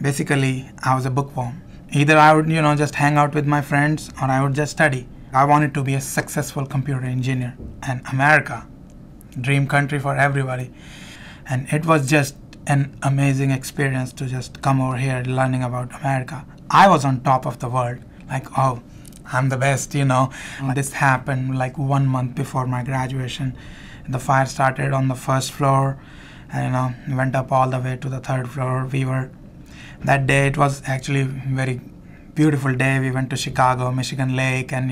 Basically, I was a bookworm. Either I would, just hang out with my friends or I would just study. I wanted to be a successful computer engineer. And America, dream country for everybody. And it was just an amazing experience to just come over here learning about America. I was on top of the world. Like, oh, I'm the best. This happened like 1 month before my graduation. The fire started on the first floor and went up all the way to the third floor. That day it was actually very beautiful day. We went to Chicago, Michigan Lake, and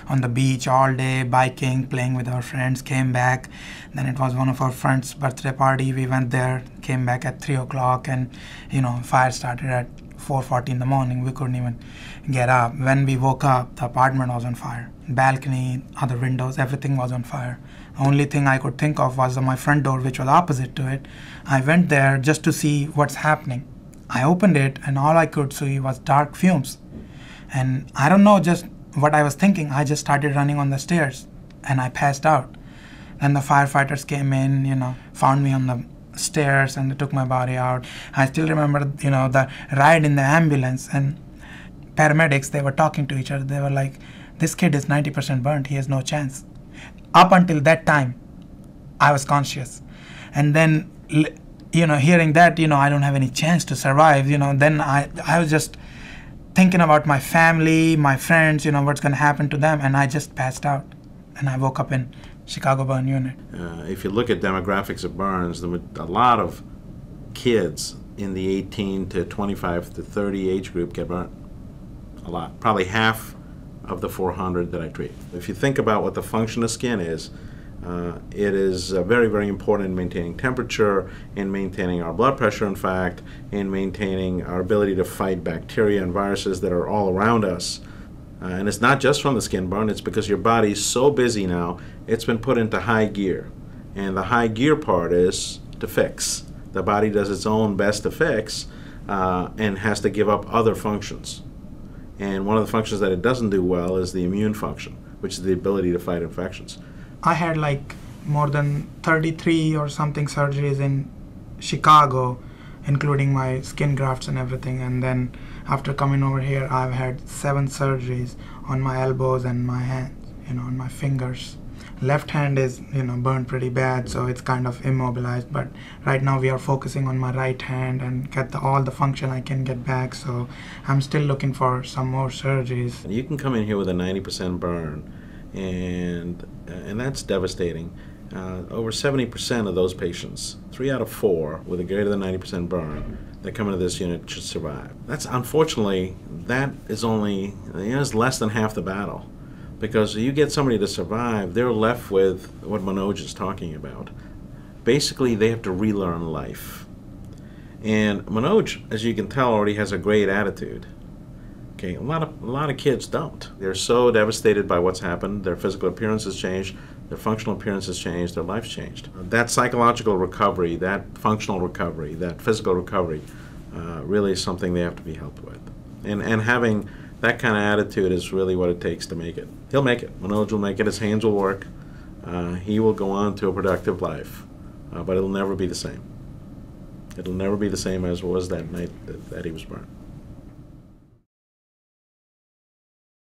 on the beach all day, biking, playing with our friends, came back. Then it was one of our friends' birthday party. We went there, came back at 3 o'clock, and fire started at 4:40 in the morning. We couldn't even get up. When we woke up, the apartment was on fire. Balcony, other windows, everything was on fire. The only thing I could think of was my front door, which was opposite to it. I went there just to see what's happening. I opened it and all I could see was dark fumes. And I don't know just what I was thinking. I just started running on the stairs and I passed out. Then the firefighters came in, found me on the stairs and they took my body out. I still remember, the ride in the ambulance and paramedics, they were talking to each other. They were like, this kid is 90% burnt. He has no chance. Up until that time, I was conscious. And then hearing that, I don't have any chance to survive, then I was just thinking about my family, my friends, what's going to happen to them, and I just passed out. And I woke up in Chicago burn unit. If you look at demographics of burns, a lot of kids in the 18 to 25 to 30 age group get burnt. A lot. Probably half of the 400 that I treat. If you think about what the function of skin is, it is very, very important in maintaining temperature, in maintaining our blood pressure, in fact, in maintaining our ability to fight bacteria and viruses that are all around us. And it's not just from the skin burn, it's because your body's so busy now, it's been put into high gear. And the high gear part is to fix. The body does its own best to fix and has to give up other functions. And one of the functions that it doesn't do well is the immune function, which is the ability to fight infections. I had like more than 33 or something surgeries in Chicago, including my skin grafts and everything. And then after coming over here, I've had 7 surgeries on my elbows and my hands, on my fingers. Left hand is, burned pretty bad, so it's kind of immobilized. But right now we are focusing on my right hand and get all the function I can get back. So I'm still looking for some more surgeries. You can come in here with a 90% burn, and that's devastating. Over 70% of those patients, 3 out of 4 with a greater than 90% burn that come into this unit should survive. That's unfortunately, that is only, it's less than half the battle. Because you get somebody to survive, they're left with what Manoj is talking about. Basically, they have to relearn life. And Manoj, as you can tell, already has a great attitude. Okay, a lot of kids don't. They're so devastated by what's happened. Their physical appearance has changed, their functional appearance has changed, their life's changed. That psychological recovery, that functional recovery, that physical recovery, really is something they have to be helped with. And having that kind of attitude is really what it takes to make it. He'll make it. Manoj will make it. His hands will work. He will go on to a productive life, but it'll never be the same. It'll never be the same as it was that night that he was burned.